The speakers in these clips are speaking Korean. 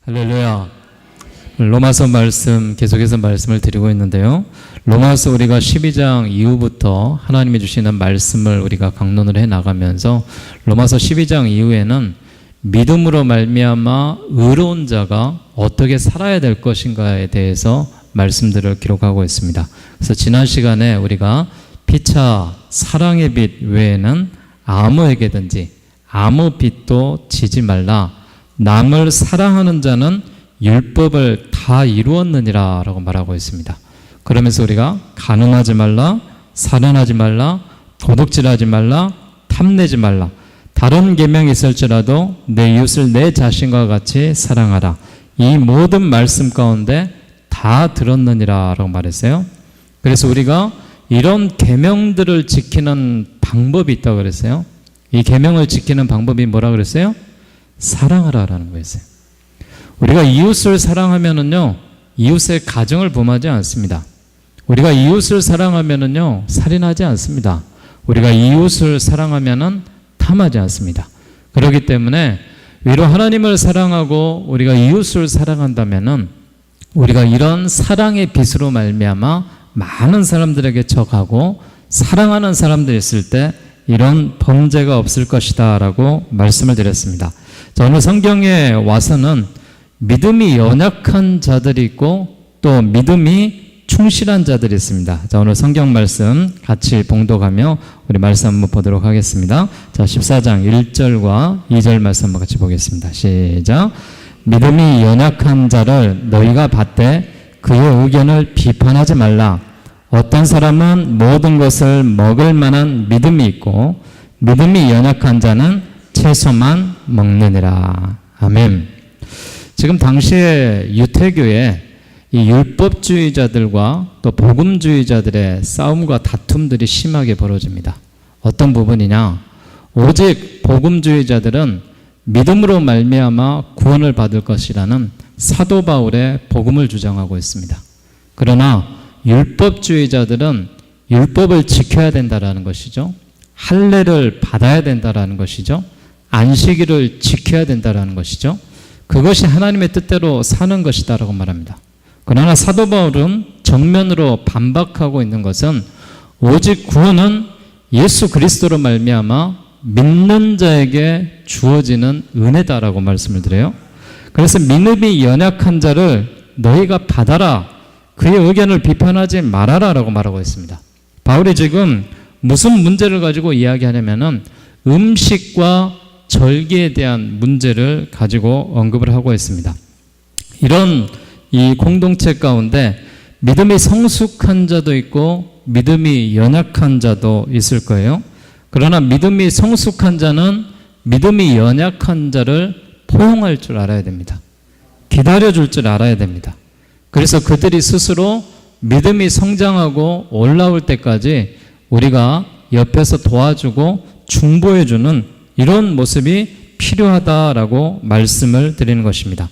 할렐루야. 로마서 말씀 계속해서 말씀을 드리고 있는데요. 로마서 우리가 12장 이후부터 하나님이 주시는 말씀을 우리가 강론을 해 나가면서 로마서 12장 이후에는 믿음으로 말미암아 의로운 자가 어떻게 살아야 될 것인가에 대해서 말씀들을 기록하고 있습니다. 그래서 지난 시간에 우리가 피차 사랑의 빛 외에는 아무에게든지 아무 빛도 지지 말라. 남을 사랑하는 자는 율법을 다 이루었느니라 라고 말하고 있습니다. 그러면서 우리가 간음하지 말라, 살인하지 말라, 도둑질하지 말라, 탐내지 말라, 다른 계명이 있을지라도 내 이웃을 내 자신과 같이 사랑하라. 이 모든 말씀 가운데 다 들었느니라 라고 말했어요. 그래서 우리가 이런 계명들을 지키는 방법이 있다고 그랬어요. 이 계명을 지키는 방법이 뭐라 그랬어요? 사랑하라라는 거였어요. 우리가 이웃을 사랑하면은요, 이웃의 가정을 범하지 않습니다. 우리가 이웃을 사랑하면은요, 살인하지 않습니다. 우리가 이웃을 사랑하면은 탐하지 않습니다. 그렇기 때문에 위로 하나님을 사랑하고 우리가 이웃을 사랑한다면은 우리가 이런 사랑의 빛으로 말미암아 많은 사람들에게 져가고 사랑하는 사람들이 있을 때 이런 범죄가 없을 것이다 라고 말씀을 드렸습니다. 자, 오늘 성경에 와서는 믿음이 연약한 자들이 있고 또 믿음이 충실한 자들이 있습니다. 자, 오늘 성경 말씀 같이 봉독하며 우리 말씀 한번 보도록 하겠습니다. 자, 14장 1절과 2절 말씀 한번 같이 보겠습니다. 시작. 믿음이 연약한 자를 너희가 받되 그의 의견을 비판하지 말라. 어떤 사람은 모든 것을 먹을 만한 믿음이 있고 믿음이 연약한 자는 채소만 먹느니라. 아멘. 지금 당시에 유태교에 이 율법주의자들과 또 복음주의자들의 싸움과 다툼들이 심하게 벌어집니다. 어떤 부분이냐? 오직 복음주의자들은 믿음으로 말미암아 구원을 받을 것이라는 사도 바울의 복음을 주장하고 있습니다. 그러나 율법주의자들은 율법을 지켜야 된다라는 것이죠. 할례를 받아야 된다라는 것이죠. 안식일을 지켜야 된다라는 것이죠. 그것이 하나님의 뜻대로 사는 것이다라고 말합니다. 그러나 사도 바울은 정면으로 반박하고 있는 것은 오직 구원은 예수 그리스도로 말미암아 믿는 자에게 주어지는 은혜다라고 말씀을 드려요. 그래서 믿음이 연약한 자를 너희가 받아라. 그의 의견을 비판하지 말아라라고 말하고 있습니다. 바울이 지금 무슨 문제를 가지고 이야기하냐면은 음식과 절기에 대한 문제를 가지고 언급을 하고 있습니다. 이런 이 공동체 가운데 믿음이 성숙한 자도 있고 믿음이 연약한 자도 있을 거예요. 그러나 믿음이 성숙한 자는 믿음이 연약한 자를 포용할 줄 알아야 됩니다. 기다려줄 줄 알아야 됩니다. 그래서 그들이 스스로 믿음이 성장하고 올라올 때까지 우리가 옆에서 도와주고 중보해주는 이런 모습이 필요하다라고 말씀을 드리는 것입니다.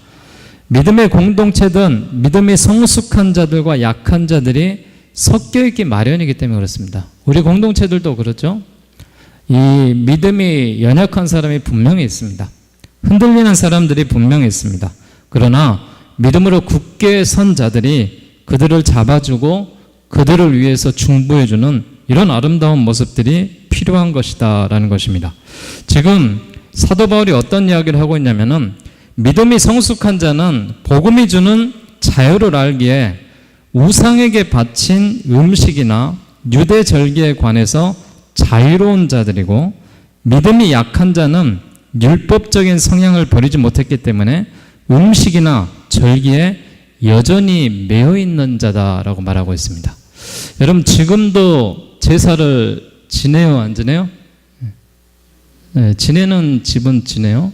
믿음의 공동체든 믿음이 성숙한 자들과 약한 자들이 섞여 있기 마련이기 때문에 그렇습니다. 우리 공동체들도 그렇죠. 이 믿음이 연약한 사람이 분명히 있습니다. 흔들리는 사람들이 분명히 있습니다. 그러나 믿음으로 굳게 선 자들이 그들을 잡아주고 그들을 위해서 중보해주는 이런 아름다운 모습들이 필요한 것이다 라는 것입니다. 지금 사도 바울이 어떤 이야기를 하고 있냐면은 믿음이 성숙한 자는 복음이 주는 자유를 알기에 우상에게 바친 음식이나 유대 절기에 관해서 자유로운 자들이고 믿음이 약한 자는 율법적인 성향을 버리지 못했기 때문에 음식이나 절기에 여전히 매여 있는 자다라고 말하고 있습니다. 여러분 지금도 제사를 지내요, 안 지내요? 네, 지내는 집은 지내요.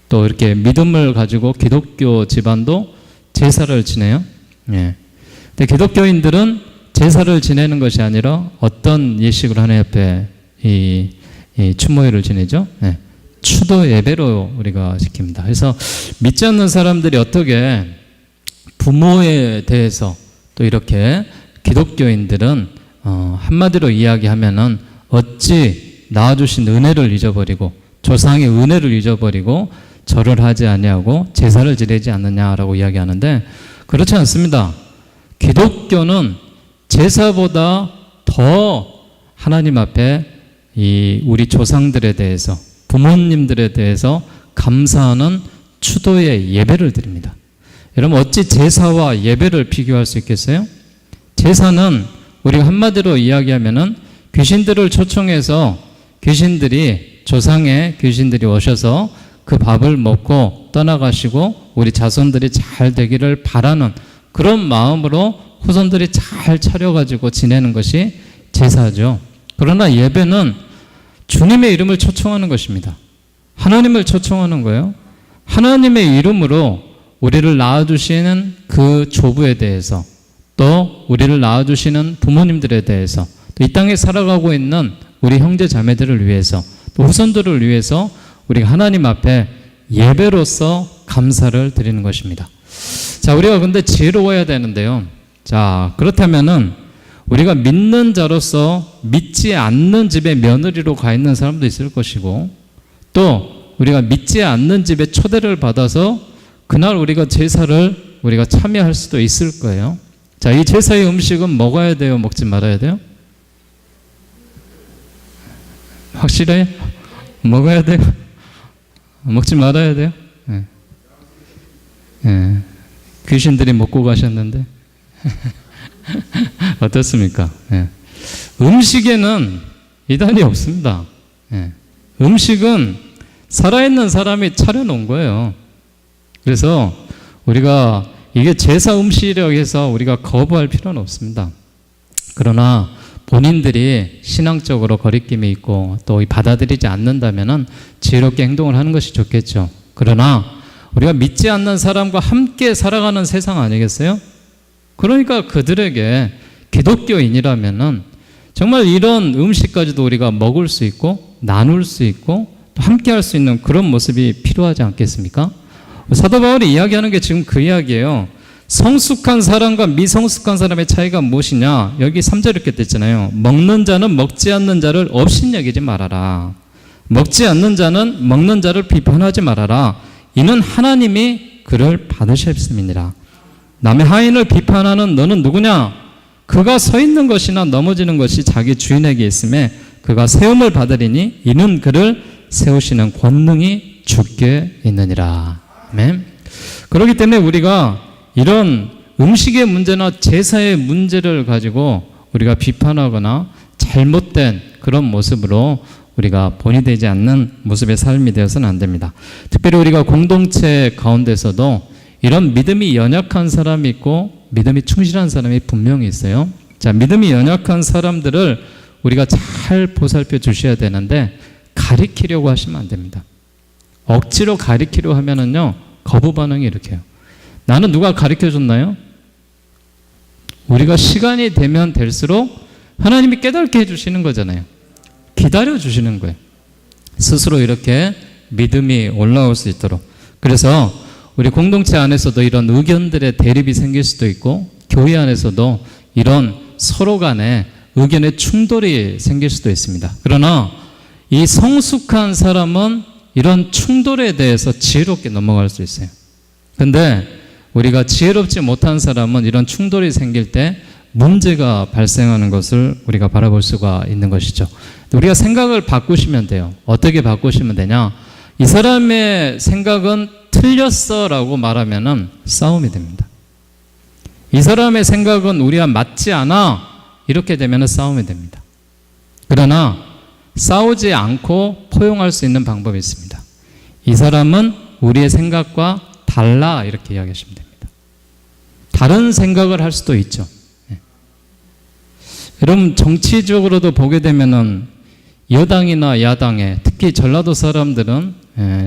또 이렇게 믿음을 가지고 기독교 집안도 제사를 지내요. 네. 근데 기독교인들은 제사를 지내는 것이 아니라 어떤 예식으로 하나님 앞에 이 추모회를 지내죠. 네. 추도 예배로 우리가 지킵니다. 그래서 믿지 않는 사람들이 어떻게 부모에 대해서 또 이렇게 기독교인들은 한마디로 이야기하면은 어찌 낳아주신 은혜를 잊어버리고 조상의 은혜를 잊어버리고 절을 하지 아니하고 제사를 지내지 않느냐라고 이야기하는데 그렇지 않습니다. 기독교는 제사보다 더 하나님 앞에 이 우리 조상들에 대해서 부모님들에 대해서 감사하는 추도의 예배를 드립니다. 여러분 어찌 제사와 예배를 비교할 수 있겠어요? 제사는 우리가 한마디로 이야기하면은 귀신들을 초청해서 귀신들이 조상의 귀신들이 오셔서 그 밥을 먹고 떠나가시고 우리 자손들이 잘 되기를 바라는 그런 마음으로 후손들이 잘 차려가지고 지내는 것이 제사죠. 그러나 예배는 주님의 이름을 초청하는 것입니다. 하나님을 초청하는 거예요. 하나님의 이름으로 우리를 낳아주시는 그 조부에 대해서 또 우리를 낳아주시는 부모님들에 대해서 또 이 땅에 살아가고 있는 우리 형제 자매들을 위해서 또 후손들을 위해서 우리가 하나님 앞에 예배로서 감사를 드리는 것입니다. 자, 우리가 근데 지혜로워야 되는데요. 자, 그렇다면은 우리가 믿는 자로서 믿지 않는 집에 며느리로 가 있는 사람도 있을 것이고 또 우리가 믿지 않는 집에 초대를 받아서 그날 우리가 제사를 우리가 참여할 수도 있을 거예요. 자, 이 제사의 음식은 먹어야 돼요? 먹지 말아야 돼요? 확실해요? 먹어야 돼요? 먹지 말아야 돼요? 네. 네. 귀신들이 먹고 가셨는데 어떻습니까? 네. 음식에는 이단이 없습니다. 네. 음식은 살아있는 사람이 차려놓은 거예요. 그래서 우리가 이게 제사 음식이라고 해서 우리가 거부할 필요는 없습니다. 그러나 본인들이 신앙적으로 거리낌이 있고 또 받아들이지 않는다면은 지혜롭게 행동을 하는 것이 좋겠죠. 그러나 우리가 믿지 않는 사람과 함께 살아가는 세상 아니겠어요? 그러니까 그들에게 기독교인이라면은 정말 이런 음식까지도 우리가 먹을 수 있고 나눌 수 있고 또 함께 할 수 있는 그런 모습이 필요하지 않겠습니까? 사도 바울이 이야기하는 게 지금 그 이야기예요. 성숙한 사람과 미성숙한 사람의 차이가 무엇이냐? 여기 3절 이렇게 됐잖아요. 먹는 자는 먹지 않는 자를 업신여기지 말아라. 먹지 않는 자는 먹는 자를 비판하지 말아라. 이는 하나님이 그를 받으셨음이니라. 남의 하인을 비판하는 너는 누구냐? 그가 서 있는 것이나 넘어지는 것이 자기 주인에게 있음에 그가 세움을 받으리니 이는 그를 세우시는 권능이 주께 있느니라. 아멘. 그렇기 때문에 우리가 이런 음식의 문제나 제사의 문제를 가지고 우리가 비판하거나 잘못된 그런 모습으로 우리가 본이 되지 않는 모습의 삶이 되어서는 안 됩니다. 특별히 우리가 공동체 가운데서도 이런 믿음이 연약한 사람이 있고 믿음이 충실한 사람이 분명히 있어요. 자, 믿음이 연약한 사람들을 우리가 잘 보살펴 주셔야 되는데 가리키려고 하시면 안 됩니다. 억지로 가리키려 하면은요 거부 반응이 이렇게 해요. 나는 누가 가르쳐 줬나요? 우리가 시간이 되면 될수록 하나님이 깨닫게 해주시는 거잖아요. 기다려 주시는 거예요. 스스로 이렇게 믿음이 올라올 수 있도록. 그래서 우리 공동체 안에서도 이런 의견들의 대립이 생길 수도 있고 교회 안에서도 이런 서로 간에 의견의 충돌이 생길 수도 있습니다. 그러나 이 성숙한 사람은 이런 충돌에 대해서 지혜롭게 넘어갈 수 있어요. 근데 우리가 지혜롭지 못한 사람은 이런 충돌이 생길 때 문제가 발생하는 것을 우리가 바라볼 수가 있는 것이죠. 우리가 생각을 바꾸시면 돼요. 어떻게 바꾸시면 되냐? 이 사람의 생각은 틀렸어 라고 말하면은 싸움이 됩니다. 이 사람의 생각은 우리와 맞지 않아 이렇게 되면은 싸움이 됩니다. 그러나 싸우지 않고 포용할 수 있는 방법이 있습니다. 이 사람은 우리의 생각과 달라 이렇게 이야기하시면 됩니다. 다른 생각을 할 수도 있죠. 여러분 정치적으로도 보게 되면은 여당이나 야당에 특히 전라도 사람들은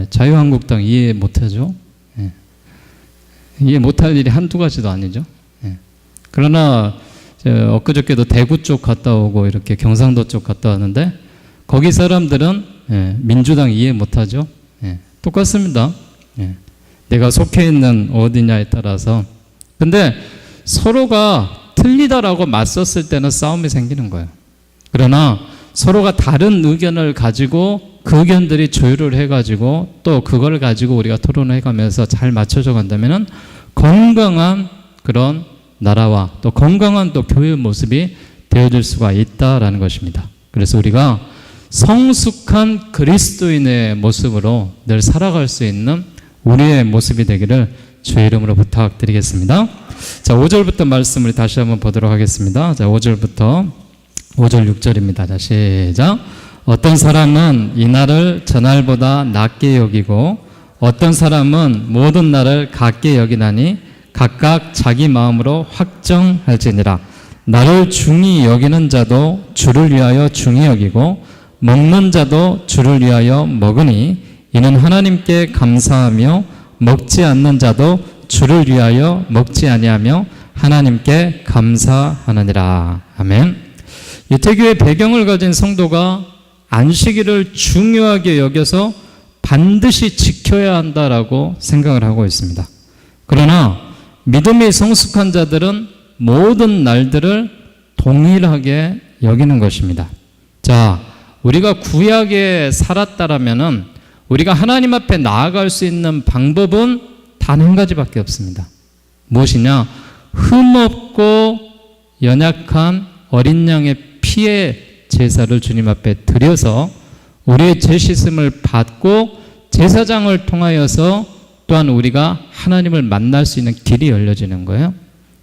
자유한국당 이해 못하죠. 이해 못할 일이 한두 가지도 아니죠. 그러나 엊그저께도 대구 쪽 갔다 오고 이렇게 경상도 쪽 갔다 왔는데 거기 사람들은 민주당 이해 못하죠. 똑같습니다. 내가 속해 있는 어디냐에 따라서. 근데 서로가 틀리다라고 맞섰을 때는 싸움이 생기는 거예요. 그러나 서로가 다른 의견을 가지고 그 의견들이 조율을 해가지고 또 그걸 가지고 우리가 토론을 해가면서 잘 맞춰져 간다면은 건강한 그런 나라와 또 건강한 또 교회의 모습이 되어질 수가 있다라는 것입니다. 그래서 우리가 성숙한 그리스도인의 모습으로 늘 살아갈 수 있는 우리의 모습이 되기를 주의 이름으로 부탁드리겠습니다. 자, 5절부터 말씀을 다시 한번 보도록 하겠습니다. 자, 5절부터 5절 6절입니다. 자, 시작. 어떤 사람은 이 날을 저날보다 낮게 여기고 어떤 사람은 모든 날을 같게 여기나니 각각 자기 마음으로 확정할지니라. 나를 중히 여기는 자도 주를 위하여 중히 여기고 먹는 자도 주를 위하여 먹으니 이는 하나님께 감사하며 먹지 않는 자도 주를 위하여 먹지 아니하며 하나님께 감사하느니라. 아멘. 유태교의 배경을 가진 성도가 안식일을 중요하게 여겨서 반드시 지켜야 한다라고 생각을 하고 있습니다. 그러나 믿음이 성숙한 자들은 모든 날들을 동일하게 여기는 것입니다. 자, 우리가 구약에 살았다라면은 우리가 하나님 앞에 나아갈 수 있는 방법은 단 한 가지밖에 없습니다. 무엇이냐? 흠없고 연약한 어린 양의 피의 제사를 주님 앞에 드려서 우리의 죄 씻음을 받고 제사장을 통하여서 또한 우리가 하나님을 만날 수 있는 길이 열려지는 거예요.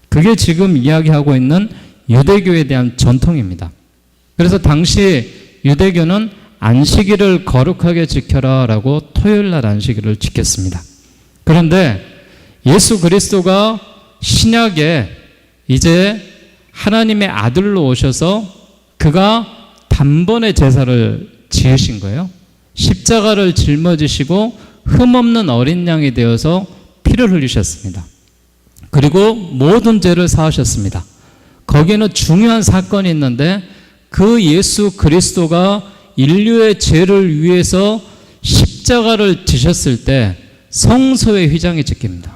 그게 지금 이야기하고 있는 유대교에 대한 전통입니다. 그래서 당시 유대교는 안식일을 거룩하게 지켜라 라고 토요일날 안식일을 지켰습니다. 그런데 예수 그리스도가 신약에 이제 하나님의 아들로 오셔서 그가 단번에 제사를 지으신 거예요. 십자가를 짊어지시고 흠없는 어린 양이 되어서 피를 흘리셨습니다. 그리고 모든 죄를 사하셨습니다. 거기에는 중요한 사건이 있는데 그 예수 그리스도가 인류의 죄를 위해서 십자가를 지셨을 때 성소의 휘장이 찢깁니다.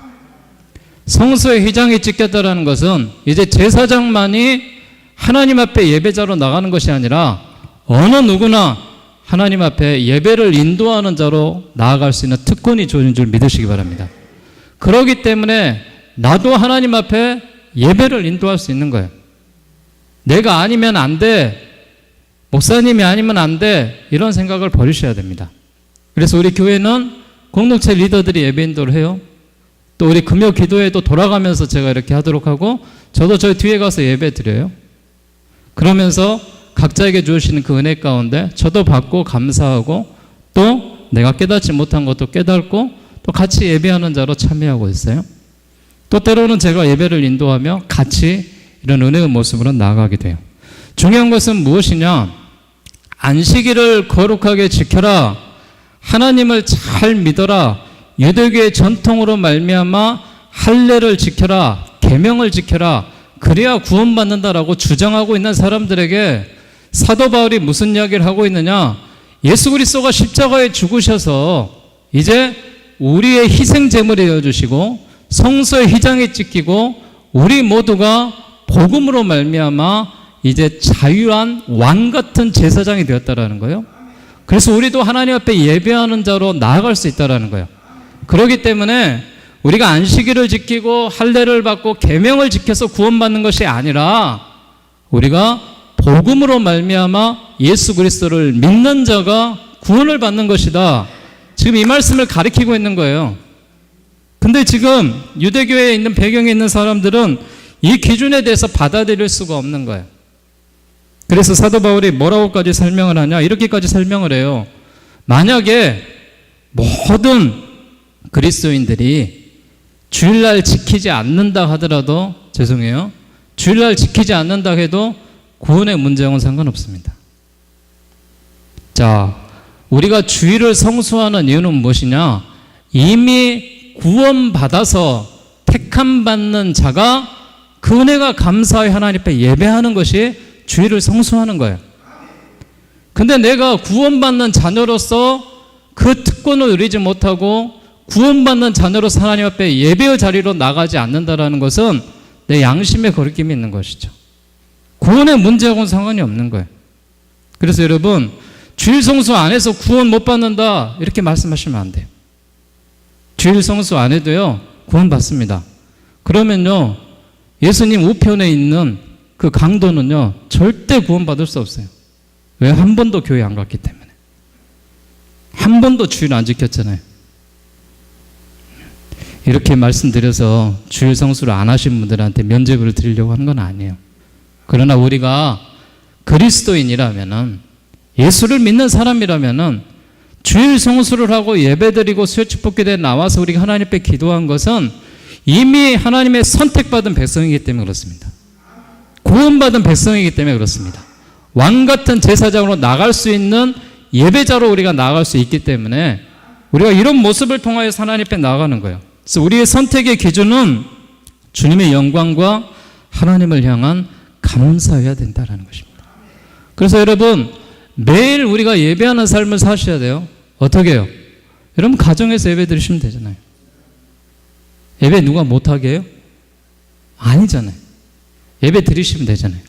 성소의 휘장이 찢겼다는 것은 이제 제사장만이 하나님 앞에 예배자로 나가는 것이 아니라 어느 누구나 하나님 앞에 예배를 인도하는 자로 나아갈 수 있는 특권이 주어진 줄 믿으시기 바랍니다. 그렇기 때문에 나도 하나님 앞에 예배를 인도할 수 있는 거예요. 내가 아니면 안 돼, 목사님이 아니면 안 돼, 이런 생각을 버리셔야 됩니다. 그래서 우리 교회는 공동체 리더들이 예배 인도를 해요. 또 우리 금요 기도회도 돌아가면서 제가 이렇게 하도록 하고 저도 저희 뒤에 가서 예배 드려요. 그러면서 각자에게 주시는 그 은혜 가운데 저도 받고 감사하고 또 내가 깨닫지 못한 것도 깨닫고 또 같이 예배하는 자로 참여하고 있어요. 또 때로는 제가 예배를 인도하며 같이 이런 은혜의 모습으로 나아가게 돼요. 중요한 것은 무엇이냐? 안식일을 거룩하게 지켜라. 하나님을 잘 믿어라. 유대교의 전통으로 말미암아 할례를 지켜라. 계명을 지켜라. 그래야 구원받는다라고 주장하고 있는 사람들에게 사도 바울이 무슨 이야기를 하고 있느냐? 예수 그리스도가 십자가에 죽으셔서 이제 우리의 희생 제물이 되어 주시고 성소의 휘장이 찢기고 우리 모두가 복음으로 말미암아 이제 자유한 왕 같은 제사장이 되었다라는 거예요. 그래서 우리도 하나님 앞에 예배하는 자로 나아갈 수 있다라는 거예요. 그렇기 때문에 우리가 안식일을 지키고 할례를 받고 계명을 지켜서 구원받는 것이 아니라 우리가 복음으로 말미암아 예수 그리스도를 믿는 자가 구원을 받는 것이다. 지금 이 말씀을 가리키고 있는 거예요. 근데 지금 유대교에 있는 배경에 있는 사람들은 이 기준에 대해서 받아들일 수가 없는 거예요. 그래서 사도 바울이 뭐라고까지 설명을 하냐? 이렇게까지 설명을 해요. 만약에 모든 그리스도인들이 주일날 지키지 않는다 하더라도 죄송해요. 주일날 지키지 않는다 해도 구원의 문제와는 상관없습니다. 자, 우리가 주일을 성수하는 이유는 무엇이냐? 이미 구원받아서 택함받는 자가 그 은혜가 감사히 하나님 앞에 예배하는 것이 주일을 성수하는 거예요. 근데 내가 구원받는 자녀로서 그 특권을 누리지 못하고 구원받는 자녀로서 하나님 앞에 예배의 자리로 나가지 않는다라는 것은 내 양심에 거리낌이 있는 것이죠. 구원의 문제하고는 상관이 없는 거예요. 그래서 여러분, 주일 성수 안 해서 구원 못 받는다 이렇게 말씀하시면 안 돼요. 주일 성수 안 해도요 구원 받습니다. 그러면요 예수님 우편에 있는 그 강도는요 절대 구원 받을 수 없어요. 왜? 한 번도 교회 안 갔기 때문에. 한 번도 주일 안 지켰잖아요. 이렇게 말씀드려서 주일 성수를 안 하신 분들한테 면죄부를 드리려고 하는 건 아니에요. 그러나 우리가 그리스도인이라면은, 예수를 믿는 사람이라면은 주일 성수를 하고 예배드리고 수요축복기도에 나와서 우리가 하나님 앞에 기도한 것은 이미 하나님의 선택받은 백성이기 때문에 그렇습니다. 구원받은 백성이기 때문에 그렇습니다. 왕 같은 제사장으로 나갈 수 있는 예배자로 우리가 나아갈 수 있기 때문에 우리가 이런 모습을 통하여서 하나님 앞에 나아가는 거예요. 그래서 우리의 선택의 기준은 주님의 영광과 하나님을 향한 감사해야 된다는 것입니다. 그래서 여러분 매일 우리가 예배하는 삶을 사셔야 돼요. 어떻게 해요? 여러분 가정에서 예배 드리시면 되잖아요. 예배 누가 못하게 해요? 아니잖아요. 예배 드리시면 되잖아요.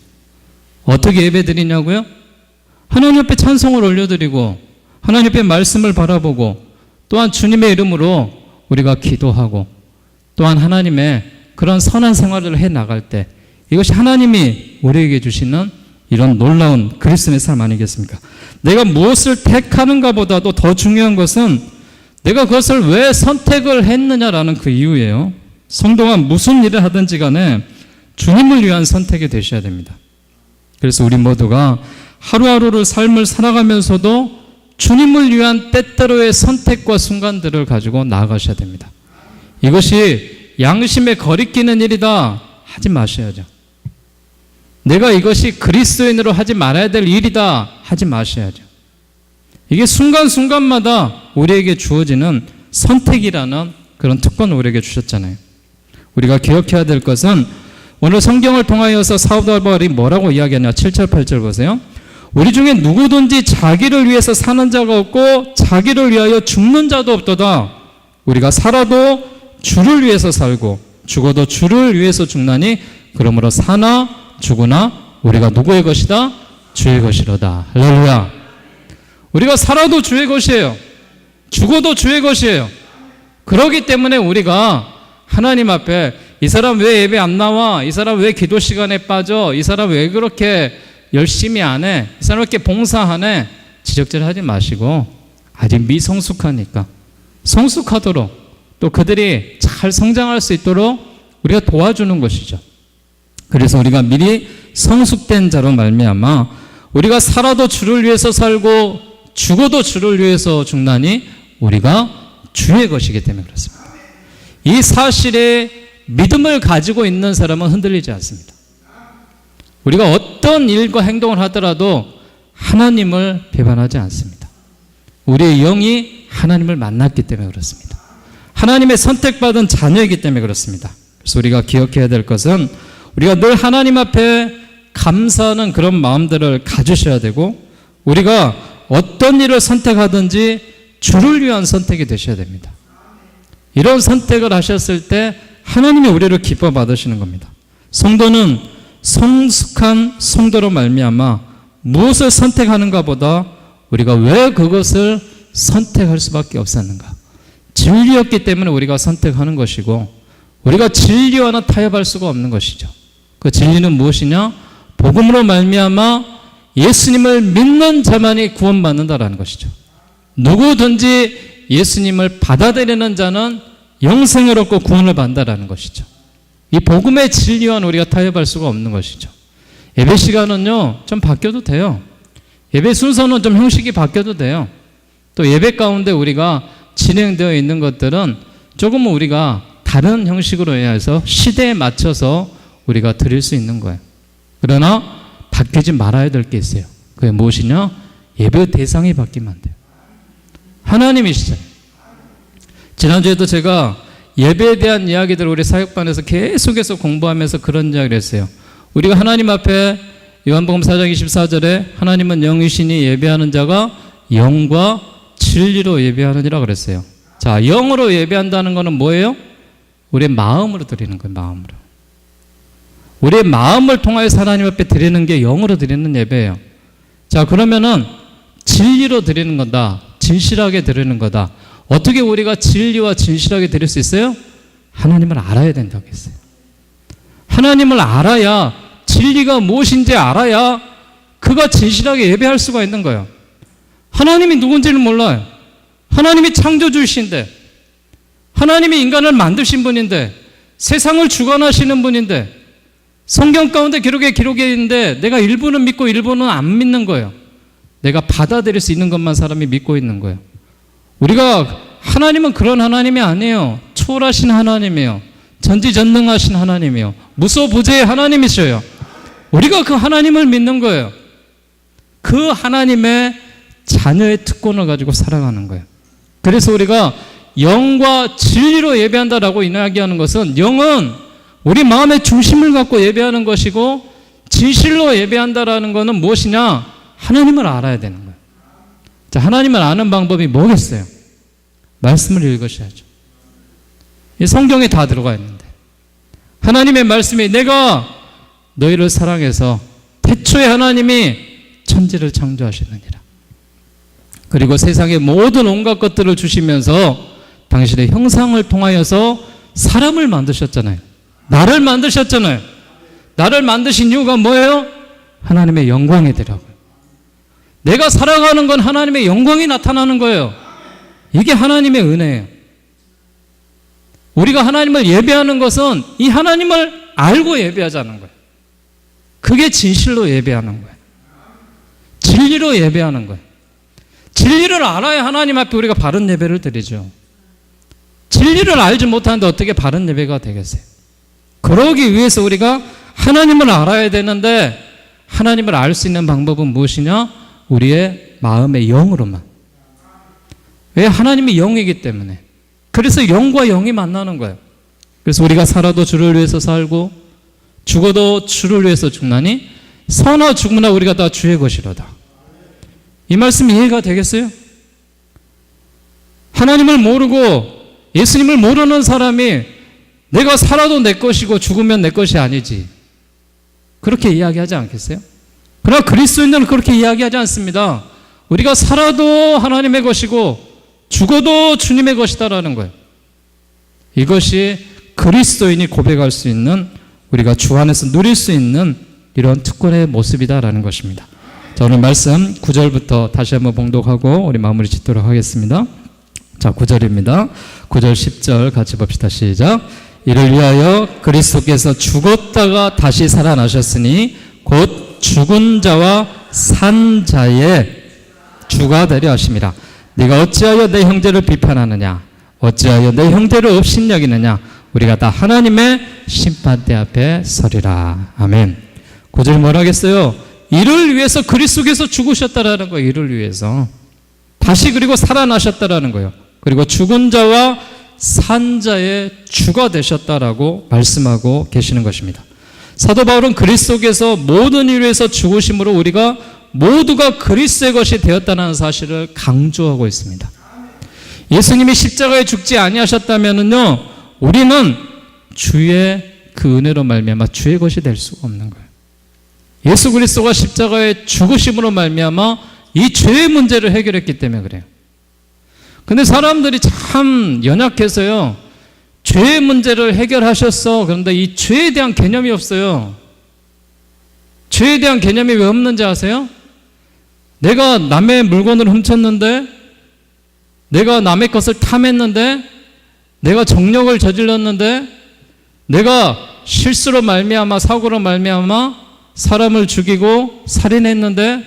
어떻게 예배 드리냐고요? 하나님 앞에 찬송을 올려드리고 하나님 앞에 말씀을 바라보고 또한 주님의 이름으로 우리가 기도하고 또한 하나님의 그런 선한 생활을 해나갈 때 이것이 하나님이 우리에게 주시는 이런 놀라운 그리스도의 삶 아니겠습니까? 내가 무엇을 택하는가 보다도 더 중요한 것은 내가 그것을 왜 선택을 했느냐라는 그 이유예요. 성도가 무슨 일을 하든지 간에 주님을 위한 선택이 되셔야 됩니다. 그래서 우리 모두가 하루하루를 삶을 살아가면서도 주님을 위한 때때로의 선택과 순간들을 가지고 나아가셔야 됩니다. 이것이 양심에 거리끼는 일이다 하지 마셔야죠. 내가 이것이 그리스도인으로 하지 말아야 될 일이다 하지 마셔야죠. 이게 순간순간마다 우리에게 주어지는 선택이라는 그런 특권을 우리에게 주셨잖아요. 우리가 기억해야 될 것은 오늘 성경을 통하여서 사도 바울이 뭐라고 이야기하냐. 7절 8절 보세요. 우리 중에 누구든지 자기를 위해서 사는 자가 없고 자기를 위하여 죽는 자도 없도다. 우리가 살아도 주를 위해서 살고 죽어도 주를 위해서 죽나니 그러므로 사나 죽으나 우리가 누구의 것이다? 주의 것이로다. 할렐루야. 우리가 살아도 주의 것이에요. 죽어도 주의 것이에요. 그렇기 때문에 우리가 하나님 앞에 이 사람 왜 예배 안 나와? 이 사람 왜 기도 시간에 빠져? 이 사람 왜 그렇게 열심히 안 해? 이 사람 왜 이렇게 봉사하네? 지적질하지 마시고 아직 미성숙하니까 성숙하도록 또 그들이 잘 성장할 수 있도록 우리가 도와주는 것이죠. 그래서 우리가 미리 성숙된 자로 말미암아 우리가 살아도 주를 위해서 살고 죽어도 주를 위해서 죽나니 우리가 주의 것이기 때문에 그렇습니다. 이 사실에 믿음을 가지고 있는 사람은 흔들리지 않습니다. 우리가 어떤 일과 행동을 하더라도 하나님을 배반하지 않습니다. 우리의 영이 하나님을 만났기 때문에 그렇습니다. 하나님의 선택받은 자녀이기 때문에 그렇습니다. 그래서 우리가 기억해야 될 것은 우리가 늘 하나님 앞에 감사하는 그런 마음들을 가지셔야 되고 우리가 어떤 일을 선택하든지 주를 위한 선택이 되셔야 됩니다. 이런 선택을 하셨을 때 하나님이 우리를 기뻐 받으시는 겁니다. 성도는 성숙한 성도로 말미암아 무엇을 선택하는가 보다 우리가 왜 그것을 선택할 수밖에 없었는가. 진리였기 때문에 우리가 선택하는 것이고 우리가 진리와는 타협할 수가 없는 것이죠. 그 진리는 무엇이냐? 복음으로 말미암아 예수님을 믿는 자만이 구원받는다라는 것이죠. 누구든지 예수님을 받아들이는 자는 영생을 얻고 구원을 받는다라는 것이죠. 이 복음의 진리와는 우리가 타협할 수가 없는 것이죠. 예배 시간은요 좀 바뀌어도 돼요. 예배 순서는 좀 형식이 바뀌어도 돼요. 또 예배 가운데 우리가 진행되어 있는 것들은 조금은 우리가 다른 형식으로 해서 시대에 맞춰서 우리가 드릴 수 있는 거예요. 그러나 바뀌지 말아야 될 게 있어요. 그게 무엇이냐? 예배 대상이 바뀌면 안 돼요. 하나님이시잖아요. 지난주에도 제가 예배에 대한 이야기들을 우리 사역반에서 계속해서 공부하면서 그런 이야기를 했어요. 우리가 하나님 앞에 요한복음 4장 24절에 하나님은 영이시니 예배하는 자가 영과 진리로 예배하느니라 그랬어요. 자, 영으로 예배한다는 것은 뭐예요? 우리의 마음으로 드리는 거예요. 마음으로. 우리의 마음을 통하여서 하나님 앞에 드리는 게 영으로 드리는 예배예요. 자, 그러면은 진리로 드리는 거다. 진실하게 드리는 거다. 어떻게 우리가 진리와 진실하게 드릴 수 있어요? 하나님을 알아야 된다고 했어요. 하나님을 알아야, 진리가 무엇인지 알아야 그가 진실하게 예배할 수가 있는 거예요. 하나님이 누군지를 몰라요. 하나님이 창조주이신데, 하나님이 인간을 만드신 분인데, 세상을 주관하시는 분인데, 성경 가운데 기록에 있는데 내가 일부는 믿고 일부는 안 믿는 거예요. 내가 받아들일 수 있는 것만 사람이 믿고 있는 거예요. 우리가, 하나님은 그런 하나님이 아니에요. 초월하신 하나님이에요. 전지전능하신 하나님이에요. 무소부재의 하나님이셔요. 우리가 그 하나님을 믿는 거예요. 그 하나님의 자녀의 특권을 가지고 살아가는 거예요. 그래서 우리가 영과 진리로 예배한다라고 이야기하는 것은, 영은 우리 마음의 중심을 갖고 예배하는 것이고, 진실로 예배한다라는 것은 무엇이냐? 하나님을 알아야 되는 거예요. 자, 하나님을 아는 방법이 뭐겠어요? 말씀을 읽으셔야죠. 이 성경에 다 들어가 있는데, 하나님의 말씀이, 내가 너희를 사랑해서 태초에 하나님이 천지를 창조하시느니라. 그리고 세상의 모든 온갖 것들을 주시면서 당신의 형상을 통하여서 사람을 만드셨잖아요. 나를 만드셨잖아요. 나를 만드신 이유가 뭐예요? 하나님의 영광이 되라고요. 내가 살아가는 건 하나님의 영광이 나타나는 거예요. 이게 하나님의 은혜예요. 우리가 하나님을 예배하는 것은 이 하나님을 알고 예배하자는 거예요. 그게 진실로 예배하는 거예요. 진리로 예배하는 거예요. 진리를 알아야 하나님 앞에 우리가 바른 예배를 드리죠. 진리를 알지 못하는데 어떻게 바른 예배가 되겠어요? 그러기 위해서 우리가 하나님을 알아야 되는데, 하나님을 알 수 있는 방법은 무엇이냐? 우리의 마음의 영으로만. 왜? 하나님이 영이기 때문에. 그래서 영과 영이 만나는 거예요. 그래서 우리가 살아도 주를 위해서 살고 죽어도 주를 위해서 죽나니 사나 죽으나 우리가 다 주의 것이로다. 이 말씀 이해가 되겠어요? 하나님을 모르고 예수님을 모르는 사람이 내가 살아도 내 것이고 죽으면 내 것이 아니지, 그렇게 이야기하지 않겠어요? 그러나 그리스도인들은 그렇게 이야기하지 않습니다. 우리가 살아도 하나님의 것이고 죽어도 주님의 것이다라는 거예요. 이것이 그리스도인이 고백할 수 있는, 우리가 주 안에서 누릴 수 있는 이런 특권의 모습이다라는 것입니다. 자, 오늘 말씀 9절부터 다시 한번 봉독하고 우리 마무리 짓도록 하겠습니다. 자, 9절입니다. 9절 10절 같이 봅시다. 시작. 이를 위하여 그리스도께서 죽었다가 다시 살아나셨으니 곧 죽은 자와 산 자의 주가 되려 하심이라. 네가 어찌하여 내 형제를 비판하느냐? 어찌하여 내 형제를 업신여기느냐? 우리가 다 하나님의 심판대 앞에 서리라. 아멘. 9절 뭐라 하겠어요? 이를 위해서 그리스도께서 죽으셨다라는 거예요. 이를 위해서. 다시 그리고 살아나셨다라는 거예요. 그리고 죽은 자와 산 자의 주가 되셨다라고 말씀하고 계시는 것입니다. 사도 바울은 그리스도께서 모든 일을 위해서 죽으심으로 우리가 모두가 그리스도의 것이 되었다는 사실을 강조하고 있습니다. 예수님이 십자가에 죽지 아니하셨다면은요, 우리는 주의 그 은혜로 말미암아 주의 것이 될 수가 없는 거예요. 예수 그리스도가 십자가에 죽으심으로 말미암아 이 죄의 문제를 해결했기 때문에 그래요. 근데 사람들이 참 연약해서요, 죄의 문제를 해결하셨어. 그런데 이 죄에 대한 개념이 없어요. 죄에 대한 개념이 왜 없는지 아세요? 내가 남의 물건을 훔쳤는데, 내가 남의 것을 탐했는데, 내가 정력을 저질렀는데, 내가 실수로 말미암아, 사고로 말미암아 사람을 죽이고 살인했는데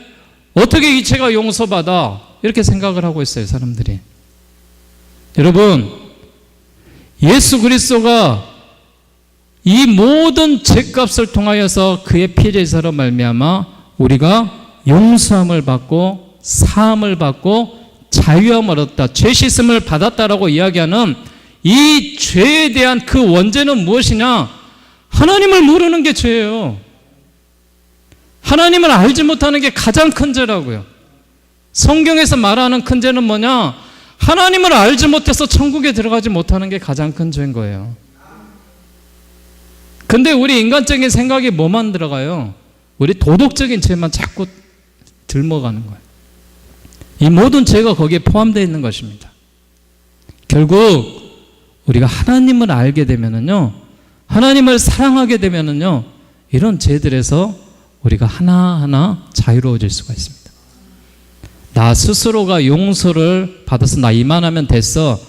어떻게 이 죄가 용서받아? 이렇게 생각을 하고 있어요, 사람들이. 여러분, 예수 그리스도가 이 모든 죄값을 통하여서 그의 피제사로 말미암아 우리가 용서함을 받고 사함을 받고 자유함을 얻었다, 죄 씻음을 받았다라고 이야기하는 이 죄에 대한 그 원죄는 무엇이냐? 하나님을 모르는 게 죄예요. 하나님을 알지 못하는 게 가장 큰 죄라고요. 성경에서 말하는 큰 죄는 뭐냐? 하나님을 알지 못해서 천국에 들어가지 못하는 게 가장 큰 죄인 거예요. 근데 우리 인간적인 생각이 뭐만 들어가요? 우리 도덕적인 죄만 자꾸 들먹하는 거예요. 이 모든 죄가 거기에 포함되어 있는 것입니다. 결국 우리가 하나님을 알게 되면은요, 하나님을 사랑하게 되면은요, 이런 죄들에서 우리가 하나하나 자유로워질 수가 있습니다. 나 스스로가 용서를 받아서 나 이만하면 됐어,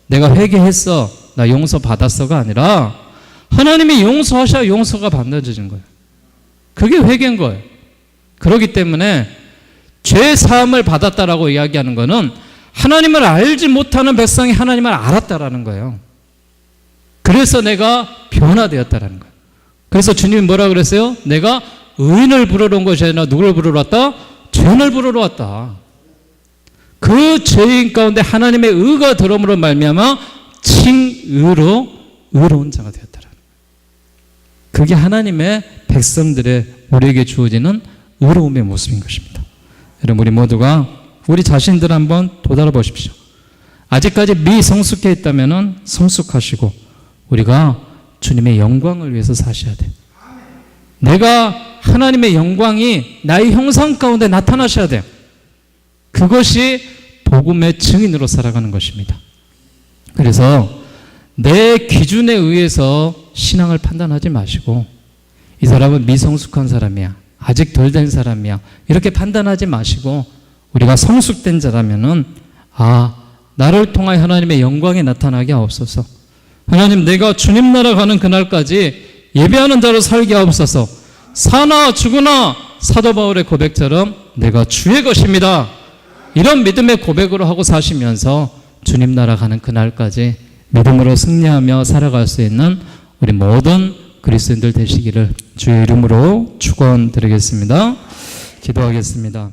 내가 회개했어, 나 용서 받았어가 아니라 하나님이 용서하셔야 용서가 받아지는 거예요. 그게 회개인 거예요. 그렇기 때문에 죄 사함을 받았다라고 이야기하는 것은 하나님을 알지 못하는 백성이 하나님을 알았다라는 거예요. 그래서 내가 변화되었다라는 거예요. 그래서 주님이 뭐라 그랬어요? 내가 의인을 부르러 온 것이 아니라 누구를 부르러 왔다? 죄인을 부르러 왔다. 그 죄인 가운데 하나님의 의가 들어옴으로 말미암아 칭의로 의로운 자가 되었다라는 거예요. 그게 하나님의 백성들의 우리에게 주어지는 의로움의 모습인 것입니다. 여러분, 우리 모두가 우리 자신들 한번 도달해 보십시오. 아직까지 미성숙해 있다면 성숙하시고 우리가 주님의 영광을 위해서 사셔야 돼요. 내가 하나님의 영광이 나의 형상 가운데 나타나셔야 돼요. 그것이 복음의 증인으로 살아가는 것입니다. 그래서 내 기준에 의해서 신앙을 판단하지 마시고 이 사람은 미성숙한 사람이야, 아직 덜 된 사람이야, 이렇게 판단하지 마시고 우리가 성숙된 자라면은 나를 통하여 하나님의 영광이 나타나게 하옵소서. 하나님, 내가 주님 나라 가는 그날까지 예배하는 자로 살게 하옵소서. 사나 죽으나 사도 바울의 고백처럼 내가 주의 것입니다, 이런 믿음의 고백으로 하고 사시면서 주님 나라 가는 그날까지 믿음으로 승리하며 살아갈 수 있는 우리 모든 그리스도인들 되시기를 주의 이름으로 축원드리겠습니다. 기도하겠습니다.